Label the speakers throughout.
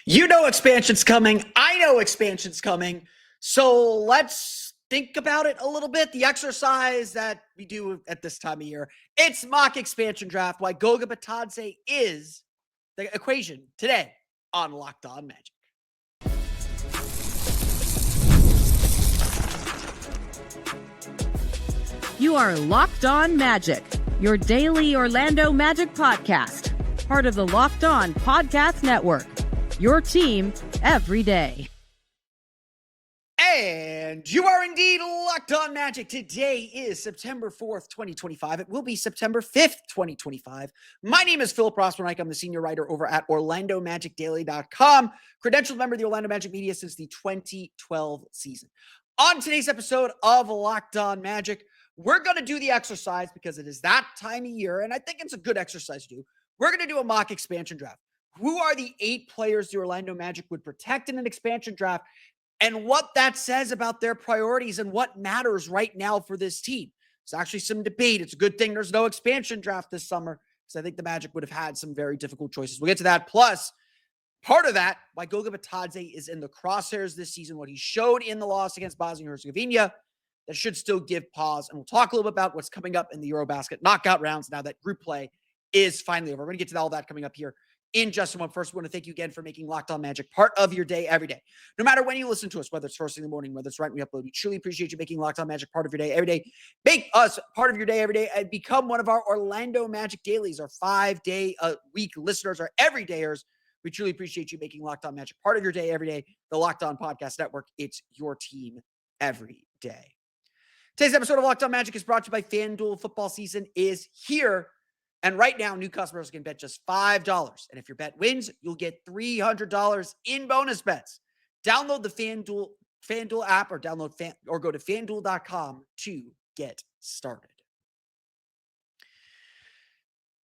Speaker 1: You know expansion's coming. I know expansion's coming. So let's think about it a little bit. The exercise that we do at this time of year. It's mock expansion draft. Why Goga Bitadze is the equation today on Locked On Magic.
Speaker 2: You are Locked On Magic, your daily Orlando Magic podcast, part of the Locked On Podcast Network, your team every day.
Speaker 1: And you are indeed Locked On Magic. Today is September 4th, 2025. It will be September 5th, 2025. My name is Philip Rossman-Reich. I'm the senior writer over at OrlandoMagicDaily.com, credentialed member of the Orlando Magic media since the 2012 season. On today's episode of Locked On Magic, we're going to do the exercise because it is that time of year, and I think it's a good exercise to do. We're going to do a mock expansion draft. Who are the 8 players the Orlando Magic would protect in an expansion draft, and what that says about their priorities and what matters right now for this team? There's actually some debate. It's a good thing there's no expansion draft this summer because I think the Magic would have had some very difficult choices. We'll get to that. Plus, part of that, why Goga Bitadze is in the crosshairs this season, what he showed in the loss against Bosnia and Herzegovina, that should still give pause. And we'll talk a little bit about what's coming up in the EuroBasket knockout rounds now that group play is finally over. We're going to get to all that coming up here in just a moment. First, we want to thank you again for making Locked On Magic part of your day every day. No matter when you listen to us, whether it's first thing in the morning, whether it's right when we upload, we truly appreciate you making Locked On Magic part of your day every day. Make us part of your day every day and become one of our Orlando Magic Dailies, our 5-day-a-week listeners, our everydayers. We truly appreciate you making Locked On Magic part of your day every day. The Locked On Podcast Network, it's your team every day. Today's episode of Locked On Magic is brought to you by FanDuel. Football season is here. And right now, new customers can bet just $5. And if your bet wins, you'll get $300 in bonus bets. Download the FanDuel app or go to FanDuel.com to get started.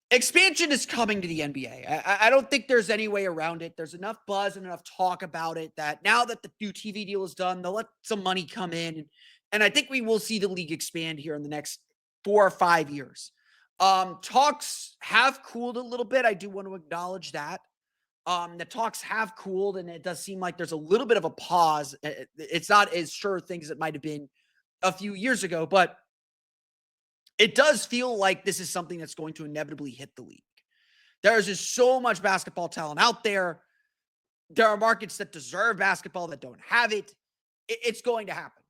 Speaker 1: Expansion is coming to the NBA. I don't think there's any way around it. There's enough buzz and enough talk about it that now that the new TV deal is done, they'll let some money come in. And I think we will see the league expand here in the next 4 or 5 years. Talks have cooled a little bit. I do want to acknowledge that. The talks have cooled, and it does seem like there's a little bit of a pause. It's not as sure things as it might have been a few years ago, but it does feel like this is something that's going to inevitably hit the league. There is just so much basketball talent out there. There are markets that deserve basketball that don't have it. It's going to happen.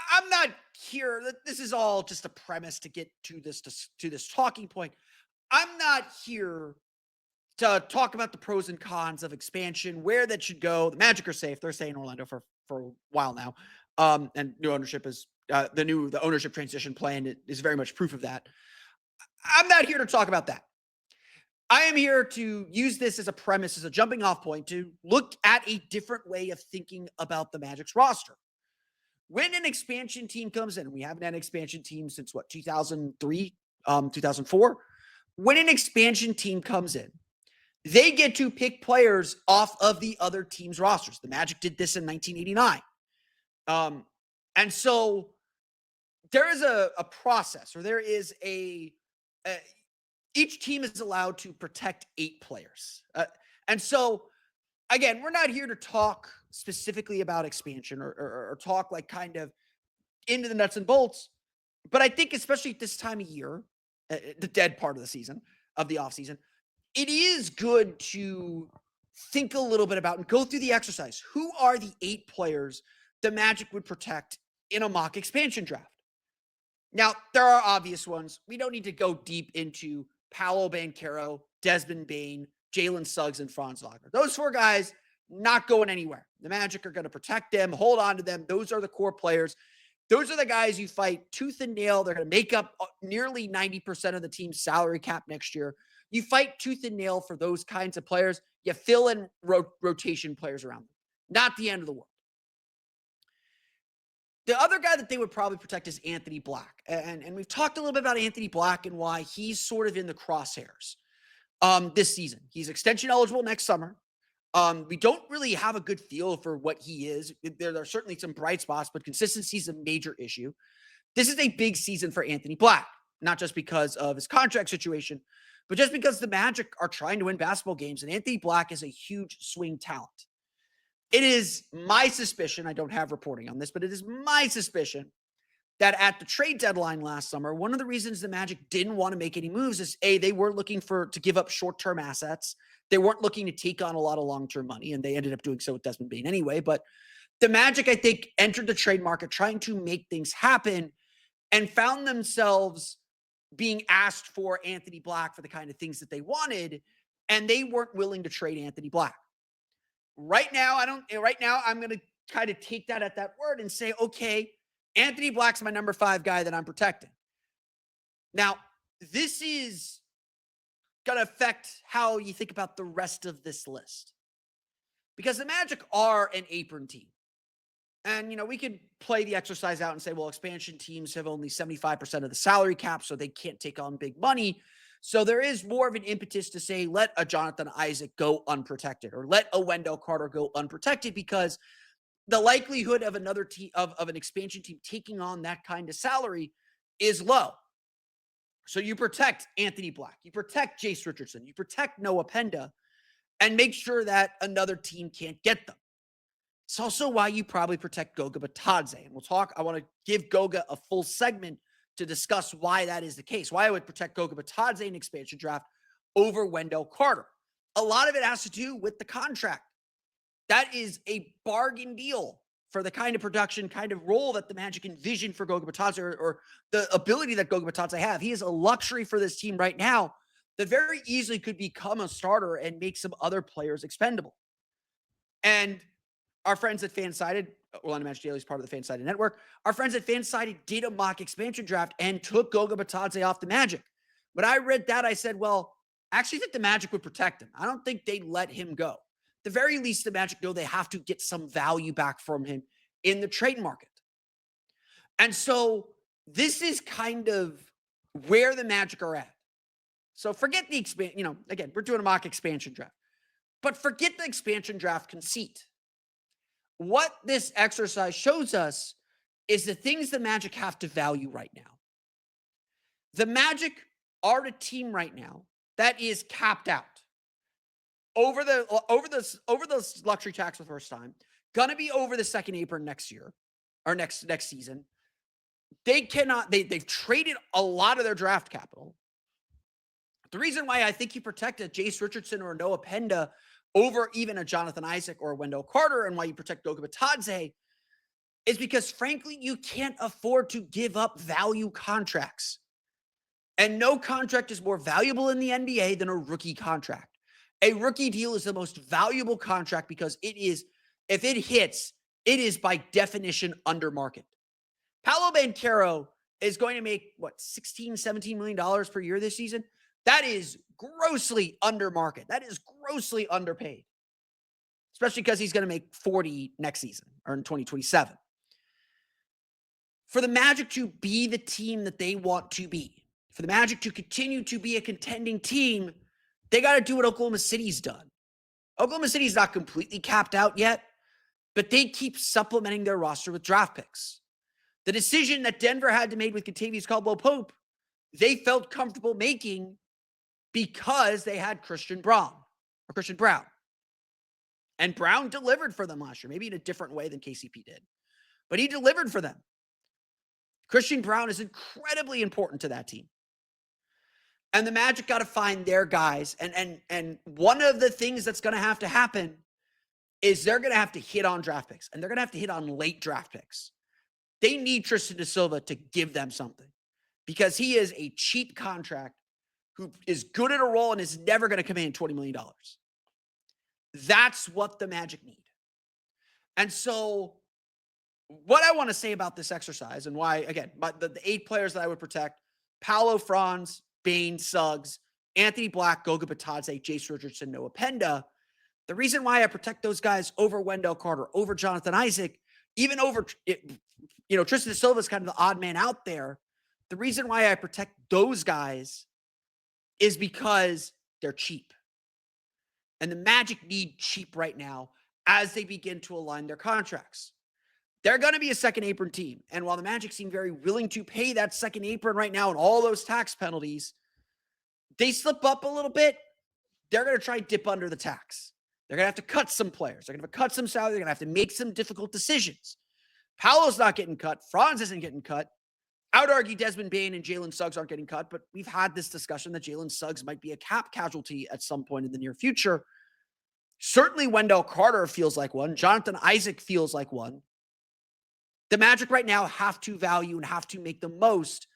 Speaker 1: I'm not here. This is all just a premise to get to this talking point. I'm not here to talk about the pros and cons of expansion, where that should go. The Magic are safe. They're staying in Orlando for a while now. And new ownership is the ownership transition plan is very much proof of that. I'm not here to talk about that. I am here to use this as a premise, as a jumping off point to look at a different way of thinking about the Magic's roster. When an expansion team comes in, we haven't had an expansion team since 2003, 2004. When an expansion team comes in, they get to pick players off of the other team's rosters. The Magic did this in 1989. And so there is a process, or there is each team is allowed to protect 8 players. And so, again, we're not here to talk specifically about expansion or talk like kind of into the nuts and bolts. But I think especially at this time of year, the dead part of the season, of the offseason, it is good to think a little bit about and go through the exercise. Who are the 8 players the Magic would protect in a mock expansion draft? Now, there are obvious ones. We don't need to go deep into Paolo Banchero, Desmond Bane, Jalen Suggs, and Franz Wagner. Those 4 guys not going anywhere. The Magic are going to protect them, hold on to them. Those are the core players. Those are the guys you fight tooth and nail. They're going to make up nearly 90% of the team's salary cap next year. You fight tooth and nail for those kinds of players. You fill in rotation players around them. Not the end of the world. The other guy that they would probably protect is Anthony Black. And we've talked a little bit about Anthony Black and why he's sort of in the crosshairs this season. He's extension eligible next summer. We don't really have a good feel for what he is. There are certainly some bright spots, but consistency is a major issue. This is a big season for Anthony Black. not just because of his contract situation, but just because the Magic are trying to win basketball games, and Anthony Black is a huge swing talent. It is my suspicion, I don't have reporting on this, but it is my suspicion that at the trade deadline last summer, one of the reasons the Magic didn't want to make any moves is they weren't looking to give up short-term assets. They weren't looking to take on a lot of long-term money, and they ended up doing so with Desmond Bane anyway. But the Magic, I think, entered the trade market trying to make things happen and found themselves being asked for Anthony Black for the kind of things that they wanted, and they weren't willing to trade Anthony Black. Right now, I'm going to kind of take that at that word and say, okay, Anthony Black's my number 5 guy that I'm protecting. Now, this is going to affect how you think about the rest of this list. Because the Magic are an apron team. And, we could play the exercise out and say, well, expansion teams have only 75% of the salary cap, so they can't take on big money. So there is more of an impetus to say, let a Jonathan Isaac go unprotected, or let a Wendell Carter go unprotected, because the likelihood of another team, of an expansion team taking on that kind of salary is low. So you protect Anthony Black, you protect Jace Richardson, you protect Noah Penda, and make sure that another team can't get them. It's also why you probably protect Goga Bitadze. And I want to give Goga a full segment to discuss why that is the case, why I would protect Goga Bitadze in expansion draft over Wendell Carter. A lot of it has to do with the contract. That is a bargain deal for the kind of production, kind of role that the Magic envisioned for Goga Bitadze, or the ability that Goga Bitadze have. He is a luxury for this team right now that very easily could become a starter and make some other players expendable. And our friends at Fansided, Orlando Magic Daily is part of the Fansided network. Our friends at Fansided did a mock expansion draft and took Goga Bitadze off the Magic. When I read that, I said, well, I actually think the Magic would protect him. I don't think they'd let him go. At the very least, the Magic know they have to get some value back from him in the trade market. And so this is kind of where the Magic are at. So forget the again, we're doing a mock expansion draft, but forget the expansion draft conceit. What this exercise shows us is the things the Magic have to value right now. The Magic are a team right now that is capped out over the luxury tax for the first time, gonna be over the second apron next year or next season. They've traded a lot of their draft capital. The reason why I think you protect a Jace Richardson or a Noah Penda over even a Jonathan Isaac or a Wendell Carter, and why you protect Goga Bitadze, is because, frankly, you can't afford to give up value contracts. And no contract is more valuable in the NBA than a rookie contract. A rookie deal is the most valuable contract because if it hits, it is by definition under market. Paolo Banchero is going to make, $16-17 million per year this season? That is grossly under market. That is grossly underpaid, especially because he's going to make 40 next season or in 2027. For the Magic to be the team that they want to be, for the Magic to continue to be a contending team, they got to do what Oklahoma City's done. Oklahoma City's not completely capped out yet, but they keep supplementing their roster with draft picks. The decision that Denver had to make with Kentavious Caldwell-Pope, they felt comfortable making because they had Christian Brown. And Brown delivered for them last year, maybe in a different way than KCP did. But he delivered for them. Christian Brown is incredibly important to that team. And the Magic got to find their guys. And one of the things that's going to have to happen is they're going to have to hit on draft picks. And they're going to have to hit on late draft picks. They need Tristan da Silva to give them something, because he is a cheap contract who is good at a role and is never going to command $20 million. That's what the Magic need. And so what I want to say about this exercise, and why, again, the 8 players that I would protect: Paolo, Franz, Bane, Suggs, Anthony Black, Goga Bitadze, Jace Richardson, Noah Penda. The reason why I protect those guys over Wendell Carter, over Jonathan Isaac, even over, Tristan da Silva is kind of the odd man out there. The reason why I protect those guys is because they're cheap. And the Magic need cheap right now as they begin to align their contracts. they're going to be a second apron team. And while the Magic seem very willing to pay that second apron right now and all those tax penalties, they slip up a little bit, they're going to try and dip under the tax. They're going to have to cut some players. They're going to have to cut some salary. They're going to have to make some difficult decisions. Paolo's not getting cut. Franz isn't getting cut. I would argue Desmond Bane and Jalen Suggs aren't getting cut, but we've had this discussion that Jalen Suggs might be a cap casualty at some point in the near future. Certainly Wendell Carter feels like one. Jonathan Isaac feels like one. The Magic right now have to value and have to make the most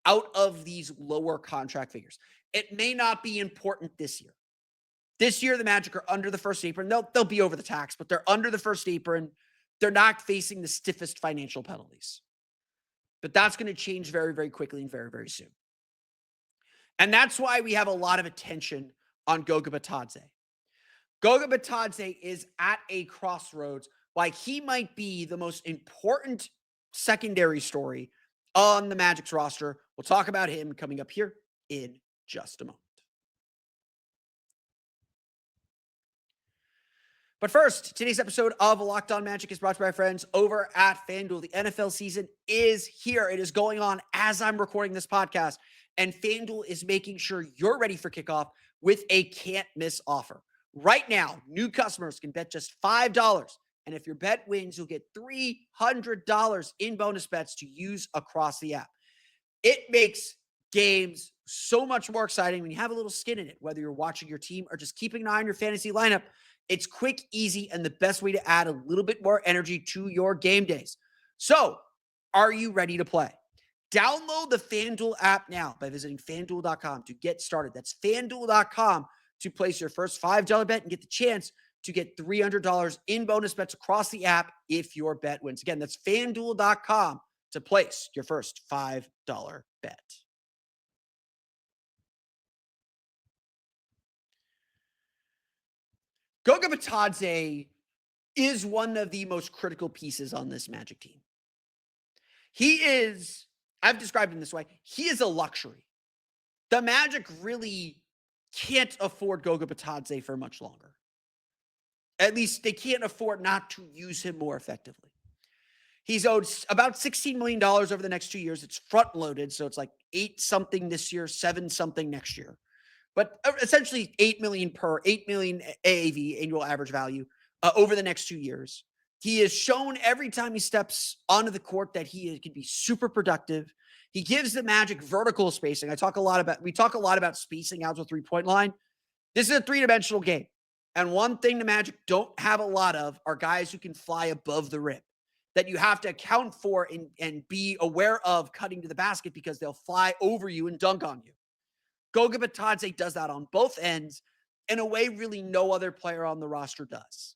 Speaker 1: out of these lower contract figures. It may not be important this year. This year, the Magic are under the first apron. They'll be over the tax, but they're under the first apron. They're not facing the stiffest financial penalties. But that's going to change very, very quickly and very, very soon. And that's why we have a lot of attention on Goga Bitadze. Goga Bitadze is at a crossroads. Why he might be the most important secondary story on the Magic's roster. We'll talk about him coming up here in just a moment. But first, today's episode of Locked On Magic is brought to you by our friends over at FanDuel. The NFL season is here. It is going on as I'm recording this podcast, and FanDuel is making sure you're ready for kickoff with a can't-miss offer. Right now, new customers can bet just $5, and if your bet wins, you'll get $300 in bonus bets to use across the app. It makes games so much more exciting when you have a little skin in it, whether you're watching your team or just keeping an eye on your fantasy lineup. It's quick, easy, and the best way to add a little bit more energy to your game days. So, are you ready to play? Download the FanDuel app now by visiting FanDuel.com to get started. That's FanDuel.com to place your first $5 bet and get the chance to get $300 in bonus bets across the app if your bet wins. Again, that's FanDuel.com to place your first $5 bet. Goga Bitadze is one of the most critical pieces on this Magic team. He is, I've described him this way, he is a luxury. The Magic really can't afford Goga Bitadze for much longer. At least they can't afford not to use him more effectively. He's owed about $16 million over the next 2 years. It's front loaded, so it's like 8 something this year, 7 something next year. But essentially $8 million AAV, annual average value, over the next 2 years. He has shown every time he steps onto the court that he can be super productive. He gives the Magic vertical spacing. We talk a lot about spacing out to the three-point line. This is a three-dimensional game. And one thing the Magic don't have a lot of are guys who can fly above the rim that you have to account for and be aware of cutting to the basket because they'll fly over you and dunk on you. Goga Bitadze does that on both ends in a way really no other player on the roster does.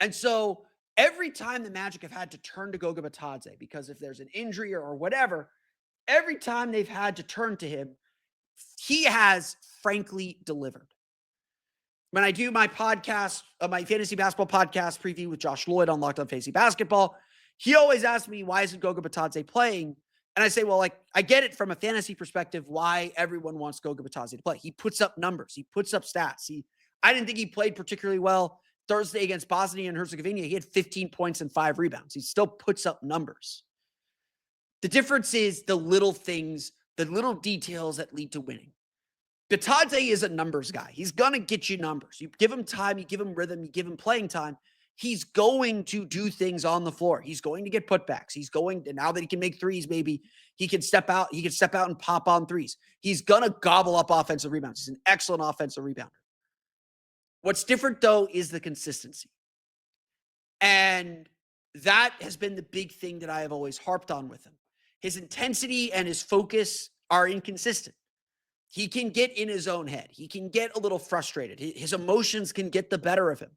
Speaker 1: And so every time the Magic have had to turn to Goga Bitadze, because if there's an injury or whatever, every time they've had to turn to him, he has frankly delivered. When I do my podcast, my fantasy basketball podcast preview with Josh Lloyd on Locked On Fantasy Basketball, he always asks me, why isn't Goga Bitadze playing? And I say, well, I get it from a fantasy perspective why everyone wants Goga Bitadze to play. He puts up numbers. He puts up stats. I didn't think he played particularly well Thursday against Bosnia and Herzegovina. He had 15 points and 5 rebounds. He still puts up numbers. The difference is the little things, the little details that lead to winning. Bitadze is a numbers guy. He's going to get you numbers. You give him time, you give him rhythm, you give him playing time. He's going to do things on the floor. He's going to get putbacks. He's going to, now that he can make threes, maybe he can step out. He can step out and pop on threes. He's going to gobble up offensive rebounds. He's an excellent offensive rebounder. What's different, though, is the consistency. And that has been the big thing that I have always harped on with him. His intensity and his focus are inconsistent. He can get in his own head. He can get a little frustrated. His emotions can get the better of him.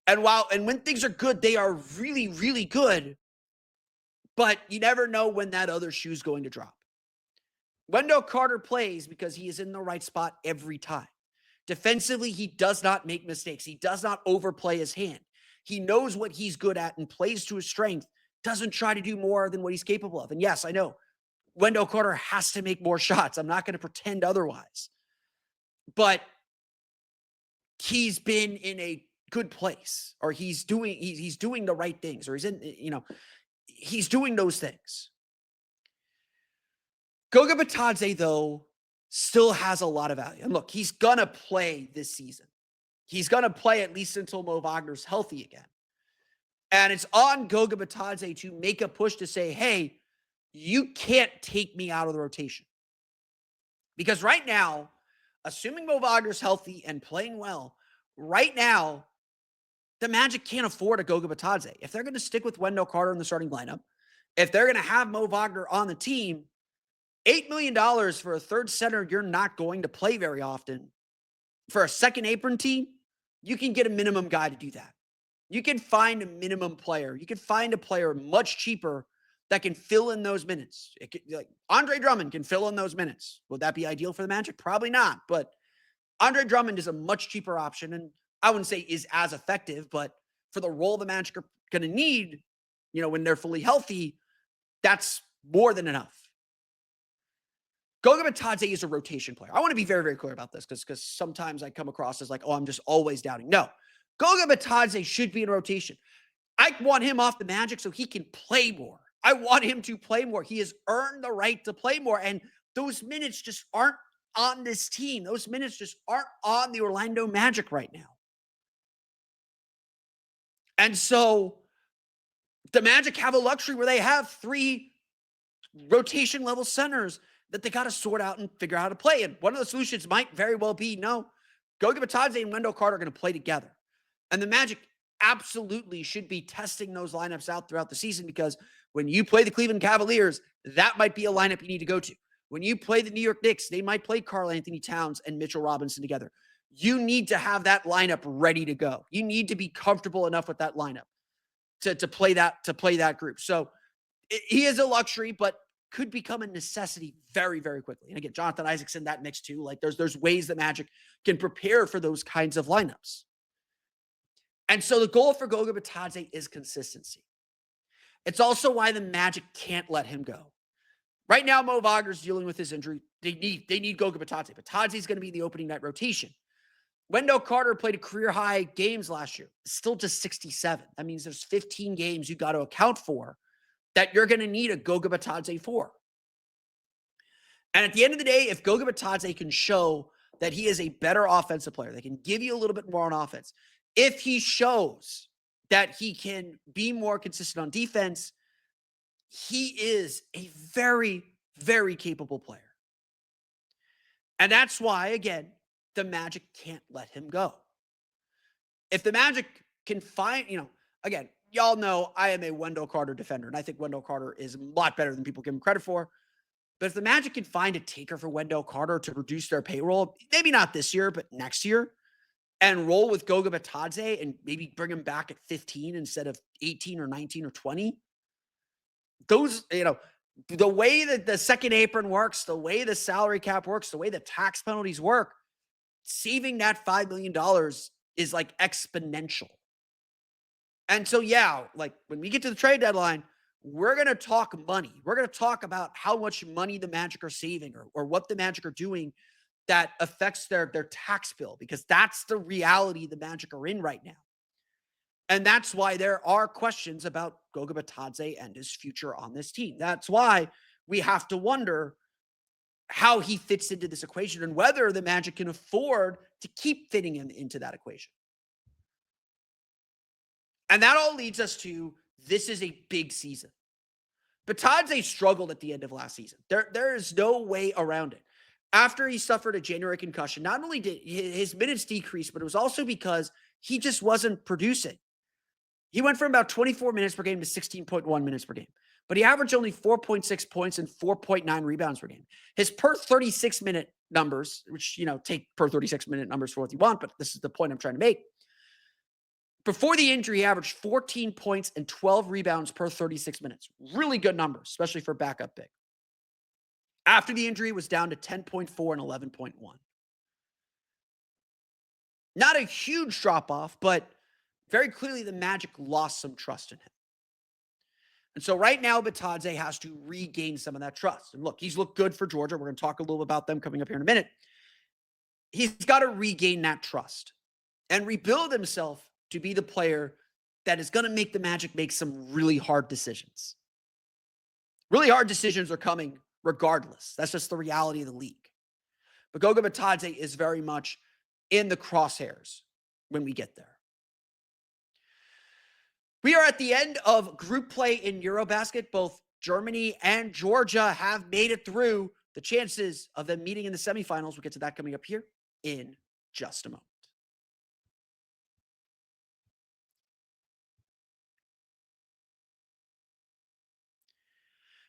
Speaker 1: And when things are good, they are really, really good. But you never know when that other shoe is going to drop. Wendell Carter plays because he is in the right spot every time. Defensively, he does not make mistakes. He does not overplay his hand. He knows what he's good at and plays to his strength, doesn't try to do more than what he's capable of. And yes, I know Wendell Carter has to make more shots. I'm not going to pretend otherwise. But he's been in a good place, or he's doing the right things, or he's doing those things. Goga Bitadze, though, still has a lot of value. And look, he's gonna play this season. He's gonna play at least until Mo Wagner's healthy again. And it's on Goga Bitadze to make a push to say, hey, you can't take me out of the rotation. Because right now, assuming Mo Wagner's healthy and playing well, right now, the Magic can't afford a Goga Bitadze. If they're going to stick with Wendell Carter in the starting lineup, if they're going to have Mo Wagner on the team, $8 million for a third center you're not going to play very often. For a second apron team, you can get a minimum guy to do that. You can find a minimum player. You can find a player much cheaper that can fill in those minutes. Like Andre Drummond can fill in those minutes. Would that be ideal for the Magic? Probably not. But Andre Drummond is a much cheaper option, and I wouldn't say is as effective, but for the role the Magic are going to need, when they're fully healthy, that's more than enough. Goga Bitadze is a rotation player. I want to be very, very clear about this because sometimes I come across as like, oh, I'm just always doubting. No, Goga Bitadze should be in rotation. I want him off the Magic so he can play more. I want him to play more. He has earned the right to play more, and those minutes just aren't on this team. Those minutes just aren't on the Orlando Magic right now. And so the Magic have a luxury where they have 3 rotation level centers that they got to sort out and figure out how to play. And one of the solutions might very well be, no, Goga Bitadze and Wendell Carter are going to play together. And the Magic absolutely should be testing those lineups out throughout the season, because when you play the Cleveland Cavaliers, that might be a lineup you need to go to. When you play the New York Knicks, they might play Karl Anthony Towns and Mitchell Robinson together. You need to have that lineup ready to go. You need to be comfortable enough with that lineup to play that group. So he is a luxury, but could become a necessity very, very quickly. And again, Jonathan Isaac's in that mix too. Like there's ways that Magic can prepare for those kinds of lineups. And so the goal for Goga Bitadze is consistency. It's also why the Magic can't let him go. Right now, Mo Wagner's dealing with his injury. They need Goga Bitadze. Bitadze's going to be in the opening night rotation. Wendell Carter played a career-high games last year. Still just 67. That means there's 15 games you got to account for that you're going to need a Goga Bitadze for. And at the end of the day, if Goga Bitadze can show that he is a better offensive player, they can give you a little bit more on offense. If he shows that he can be more consistent on defense, he is a very, very capable player. And that's why, again, the Magic can't let him go. If the Magic can find, again, y'all know I am a Wendell Carter defender, and I think Wendell Carter is a lot better than people give him credit for. But if the Magic can find a taker for Wendell Carter to reduce their payroll, maybe not this year, but next year, and roll with Goga Bitadze and maybe bring him back at 15 instead of 18 or 19 or 20, those, the way that the second apron works, the way the salary cap works, the way the tax penalties work, saving that $5 million is like exponential. And so, yeah, like when we get to the trade deadline, we're going to talk money. We're going to talk about how much money the Magic are saving or what the Magic are doing that affects their tax bill, because that's the reality the Magic are in right now. And that's why there are questions about Goga Bitadze and his future on this team. That's why we have to wonder how he fits into this equation and whether the Magic can afford to keep fitting him into that equation. And that all leads us to, this is a big season. Bitadze struggled at the end of last season. There is no way around it. After he suffered a January concussion, not only did his minutes decrease, but it was also because he just wasn't producing. He went from about 24 minutes per game to 16.1 minutes per game. But he averaged only 4.6 points and 4.9 rebounds per game. His per 36-minute numbers, which, take per 36-minute numbers for what you want, but this is the point I'm trying to make. Before the injury, he averaged 14 points and 12 rebounds per 36 minutes. Really good numbers, especially for backup big. After the injury, it was down to 10.4 and 11.1. Not a huge drop-off, but very clearly the Magic lost some trust in him. And so right now, Bitadze has to regain some of that trust. And look, he's looked good for Georgia. We're going to talk a little about them coming up here in a minute. He's got to regain that trust and rebuild himself to be the player that is going to make the Magic make some really hard decisions. Really hard decisions are coming regardless. That's just the reality of the league. But Goga Bitadze is very much in the crosshairs when we get there. We are at the end of group play in EuroBasket. Both Germany and Georgia have made it through. The chances of them meeting in the semifinals, we'll get to that coming up here in just a moment.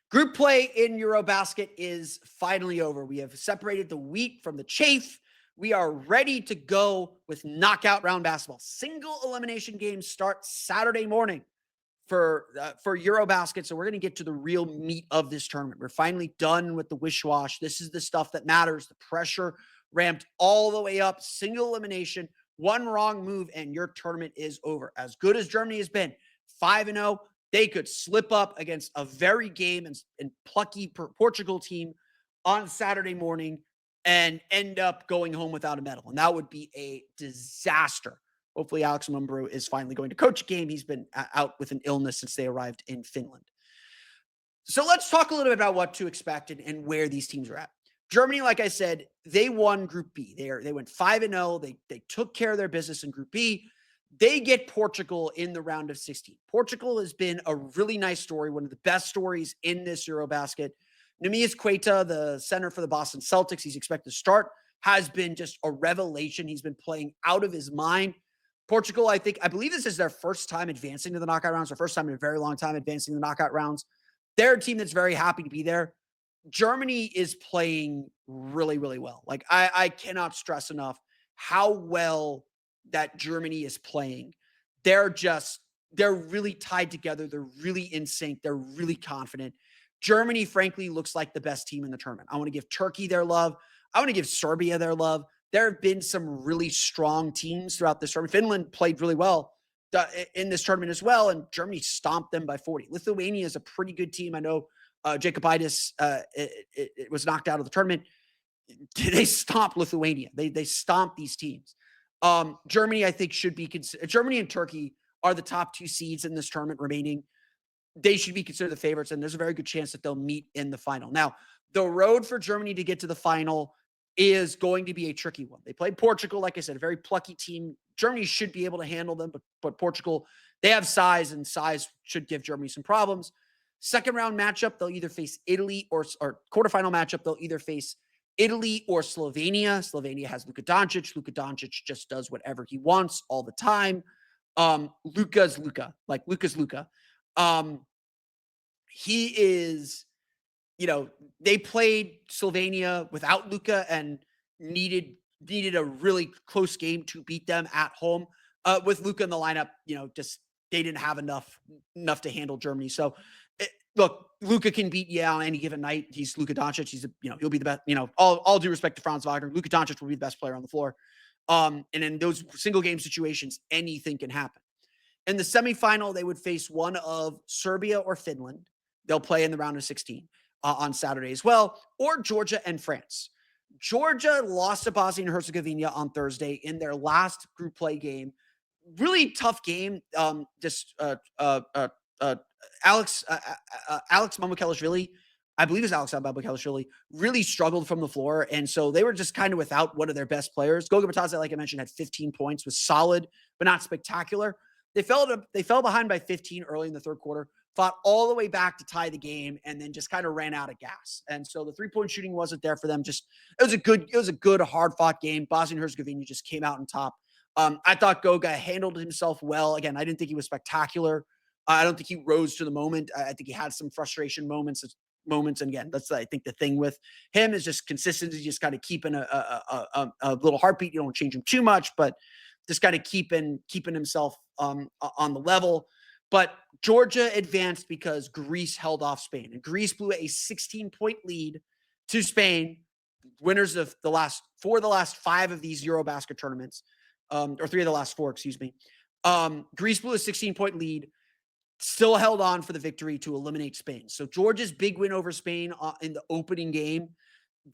Speaker 1: Group play in EuroBasket is finally over. We have separated the wheat from the chaff. We are ready to go with knockout round basketball. Single elimination games start Saturday morning for EuroBasket. So we're going to get to the real meat of this tournament. We're finally done with the wish-wash. This is the stuff that matters. The pressure ramped all the way up. Single elimination, one wrong move, and your tournament is over. As good as Germany has been, 5-0, they could slip up against a very game and plucky Portugal team on Saturday morning and end up going home without a medal. And that would be a disaster. Hopefully Alex Mumbrou is finally going to coach a game. He's been out with an illness since they arrived in Finland. So let's talk a little bit about what to expect and where these teams are at. Germany, like I said, they won Group B. They went 5-0. They took care of their business in Group B. They get Portugal in the round of 16. Portugal has been a really nice story, one of the best stories in this EuroBasket. Neemias Queta, the center for the Boston Celtics, he's expected to start, has been just a revelation. He's been playing out of his mind. Portugal, I believe this is their first time advancing to the knockout rounds, their first time in a very long time advancing to the knockout rounds. They're a team that's very happy to be there. Germany is playing really, really well. Like, I cannot stress enough how well that Germany is playing. They're really tied together. They're really in sync. They're really confident. Germany, frankly, looks like the best team in the tournament. I want to give Turkey their love. I want to give Serbia their love. There have been some really strong teams throughout this tournament. Finland played really well in this tournament as well, and Germany stomped them by 40. Lithuania is a pretty good team. I know Jacobaitis it was knocked out of the tournament. They stomped Lithuania. They stomped these teams. Germany, I think, should be considered. Germany and Turkey are the top two seeds in this tournament remaining. They should be considered the favorites, and there's a very good chance that they'll meet in the final. Now, the road for Germany to get to the final is going to be a tricky one. They played Portugal, like I said, a very plucky team. Germany should be able to handle them, but Portugal, they have size, and size should give Germany some problems. Second round matchup, they'll either face Italy or quarterfinal matchup, they'll either face Italy or Slovenia. Slovenia has Luka Doncic. Luka Doncic just does whatever he wants all the time. Luka's Luka. He is, they played Slovenia without Luka and needed a really close game to beat them at home. With Luka in the lineup, just they didn't have enough to handle Germany. So look, Luka can beat you on any given night. He's Luka Doncic. He'll be the best. All due respect to Franz Wagner, Luka Doncic will be the best player on the floor. And in those single game situations, anything can happen. In the semifinal, they would face one of Serbia or Finland. They'll play in the round of 16 on Saturday as well, or Georgia and France. Georgia lost to Bosnia and Herzegovina on Thursday in their last group play game. Really tough game. Alex Mamukelashvili, I believe it's Alex Mamukelashvili, really struggled from the floor. And so they were just kind of without one of their best players. Goga Bitadze, like I mentioned, had 15 points, was solid, but not spectacular. They fell behind by 15 early in the third quarter, fought all the way back to tie the game, and then just kind of ran out of gas. And so the three-point shooting wasn't there for them. It was a good, hard-fought game. Bosnia and Herzegovina just came out on top. I thought Goga handled himself well. Again, I didn't think he was spectacular. I don't think he rose to the moment. I think he had some frustration moments. And again, that's, I think, the thing with him is just consistency, just kind of keeping a little heartbeat. You don't change him too much, but just kind of keeping himself on the level. But Georgia advanced because Greece held off Spain, and Greece blew a 16-point lead to Spain, winners of the last 5 of these EuroBasket tournaments, or 3 of the last 4, excuse me. Greece blew a 16-point lead, still held on for the victory to eliminate Spain. So Georgia's big win over Spain in the opening game,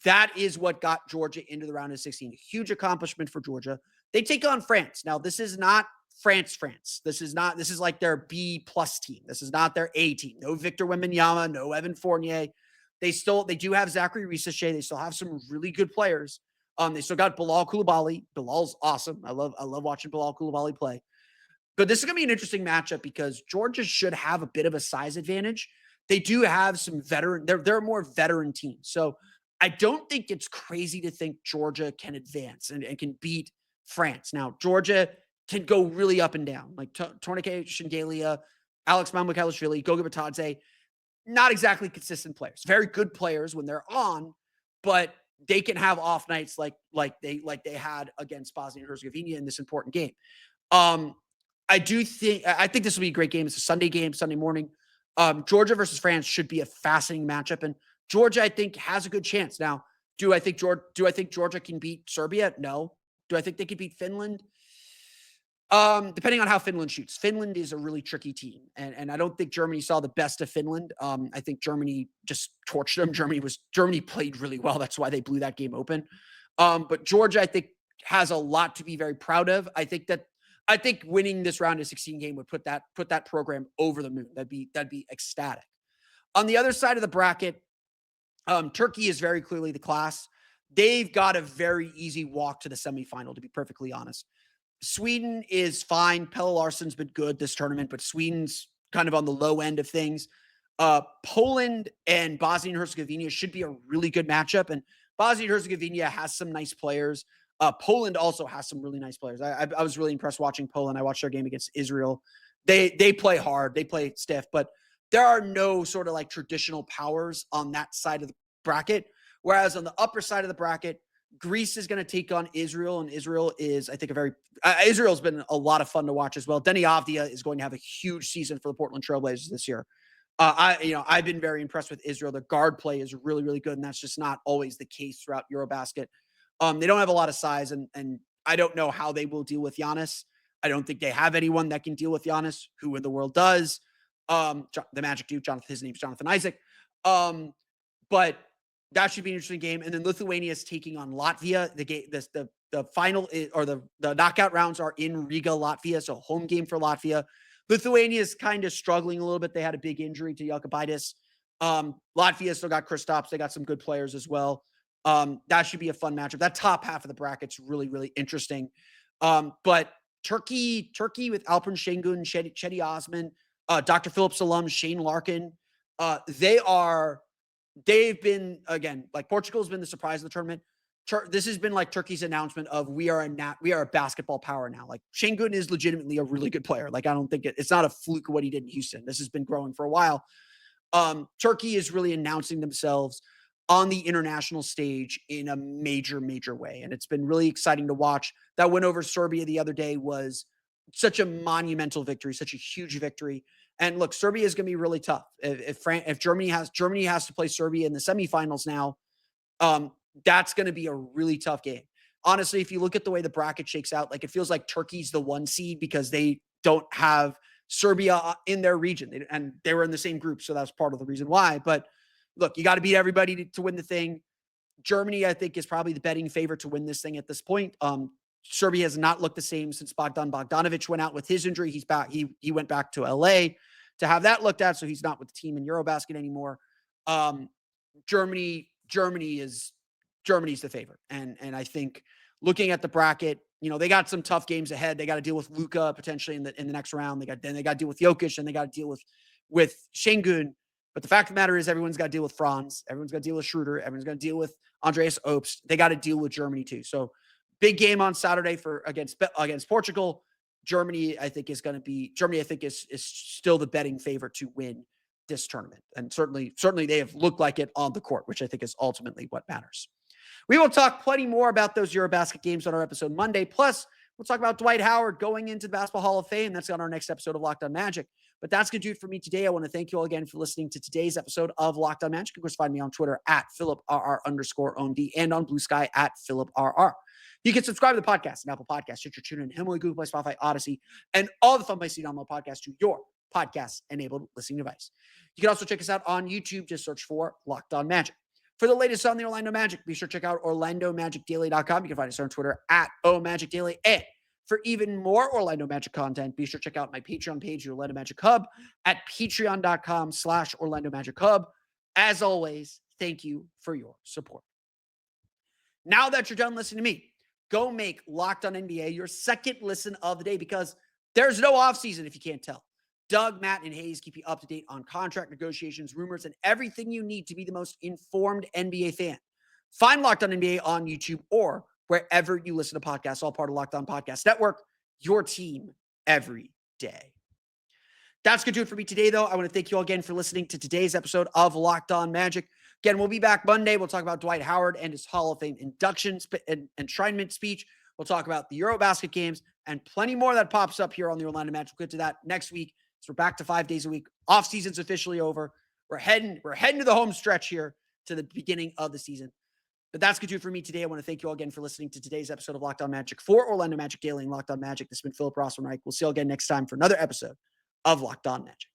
Speaker 1: that is what got Georgia into the round of 16. A huge accomplishment for Georgia. They take on France. Now, this is not France. This is like their B plus team. This is not their A team. No Victor Wembanyama, no Evan Fournier. They do have Zachary Risache. They still have some really good players. They still got Bilal Coulibaly. Bilal's awesome. I love watching Bilal Coulibaly play. But this is going to be an interesting matchup because Georgia should have a bit of a size advantage. They do have some veteran. They're a more veteran team. So I don't think it's crazy to think Georgia can advance and can beat France. Now, Georgia can go really up and down, like Tourniquet Shengelia, Alex Mamoukelashvili, Goga Bitadze. Not exactly consistent players. Very good players when they're on, but they can have off nights like they had against Bosnia and Herzegovina in this important game. I think this will be a great game. It's a Sunday game, Sunday morning. Georgia versus France should be a fascinating matchup, and Georgia, I think, has a good chance. Now, do I think Georgia can beat Serbia? No. Do I think they could beat Finland? Depending on how Finland shoots. Finland is a really tricky team, and I don't think Germany saw the best of Finland. I think Germany just torched them. Germany played really well. That's why they blew that game open. But Georgia, I think, has a lot to be very proud of. I think winning this round of 16 game would put that program over the moon. That'd be ecstatic. On the other side of the bracket, Turkey is very clearly the class. They've got a very easy walk to the semifinal, to be perfectly honest. Sweden is fine. Pelle Larsson's been good this tournament, but Sweden's kind of on the low end of things. Poland and Bosnia and Herzegovina should be a really good matchup. And Bosnia and Herzegovina has some nice players. Poland also has some really nice players. I was really impressed watching Poland. I watched their game against Israel. They play hard. They play stiff, but there are no sort of like traditional powers on that side of the bracket. Whereas on the upper side of the bracket, Greece is going to take on Israel, and Israel is, I think, Israel's been a lot of fun to watch as well. Deni Avdija is going to have a huge season for the Portland Trailblazers this year. I've been very impressed with Israel. Their guard play is really, really good, and that's just not always the case throughout EuroBasket. They don't have a lot of size, and I don't know how they will deal with Giannis. I don't think they have anyone that can deal with Giannis. Who in the world does? The Magic do. His name's Jonathan Isaac. But that should be an interesting game. And then Lithuania is taking on Latvia. The final or the knockout rounds are in Riga, Latvia. So home game for Latvia. Lithuania is kind of struggling a little bit. They had a big injury to Jokubaitis. Latvia still got Kristaps. They got some good players as well. That should be a fun matchup. That top half of the bracket's really, really interesting. But Turkey with Alperen Şengün, Cedi Osman, Dr. Phillips alum Shane Larkin, they've been, again, like Portugal's been the surprise of the tournament. This has been like Turkey's announcement of we are a basketball power now. Like Şengün is legitimately a really good player. Like I don't think it's not a fluke of what he did in Houston. This has been growing for a while. Turkey is really announcing themselves on the international stage in a major, major way. And it's been really exciting to watch. That win over Serbia the other day was such a monumental victory, such a huge victory. And look, Serbia is going to be really tough. If Germany has to play Serbia in the semifinals now, that's going to be a really tough game. Honestly, if you look at the way the bracket shakes out, like it feels like Turkey's the 1 seed because they don't have Serbia in their region, and they were in the same group, so that's part of the reason why. But look, you got to beat everybody to win the thing. Germany, I think, is probably the betting favorite to win this thing at this point. Serbia has not looked the same since Bogdan Bogdanovic went out with his injury. He's back. He went back to LA to have that looked at, so he's not with the team in EuroBasket anymore. Germany's the favorite, and I think looking at the bracket, they got some tough games ahead. They got to deal with Luka potentially in the next round. They got to deal with Jokic, and they got to deal with Şengün. But the fact of the matter is, everyone's got to deal with Franz. Everyone's got to deal with Schroeder. Everyone's got to deal with Andreas Obst. They got to deal with Germany too. So big game on Saturday against Portugal. Germany, I think, is still the betting favorite to win this tournament. And certainly they have looked like it on the court, which I think is ultimately what matters. We will talk plenty more about those EuroBasket games on our episode Monday. Plus, we'll talk about Dwight Howard going into the Basketball Hall of Fame. That's on our next episode of Locked On Magic. But that's going to do it for me today. I want to thank you all again for listening to today's episode of Locked On Magic. Of course, find me on Twitter at @PhilipRR_OMD and on Blue Sky at PhilipRR. You can subscribe to the podcast on Apple Podcasts, Stitcher, TuneIn, Himalaya, Google Play, Spotify, Odyssey, and all the fun places to download podcasts to your podcast-enabled listening device. You can also check us out on YouTube. Just search for Locked On Magic. For the latest on the Orlando Magic, be sure to check out OrlandoMagicDaily.com. You can find us on Twitter at OMagicDaily and For even more Orlando Magic content, be sure to check out my Patreon page, the Orlando Magic Hub, at patreon.com/Orlando Magic Hub. As always, thank you for your support. Now that you're done listening to me, go make Locked On NBA your second listen of the day, because there's no offseason if you can't tell. Doug, Matt, and Hayes keep you up to date on contract negotiations, rumors, and everything you need to be the most informed NBA fan. Find Locked On NBA on YouTube or wherever you listen to podcasts, all part of Locked On Podcast Network, your team every day. That's going to do it for me today, though. I want to thank you all again for listening to today's episode of Locked On Magic. Again, we'll be back Monday. We'll talk about Dwight Howard and his Hall of Fame induction and enshrinement speech. We'll talk about the EuroBasket games and plenty more that pops up here on the Orlando Magic. We'll get to that next week. So we're back to 5 days a week. Off season's officially over. We're heading to the home stretch here to the beginning of the season. But that's going to do it for me today. I want to thank you all again for listening to today's episode of Locked On Magic for Orlando Magic Daily and Locked On Magic. This has been Philip Rossman-Reich. We'll see you all again next time for another episode of Locked On Magic.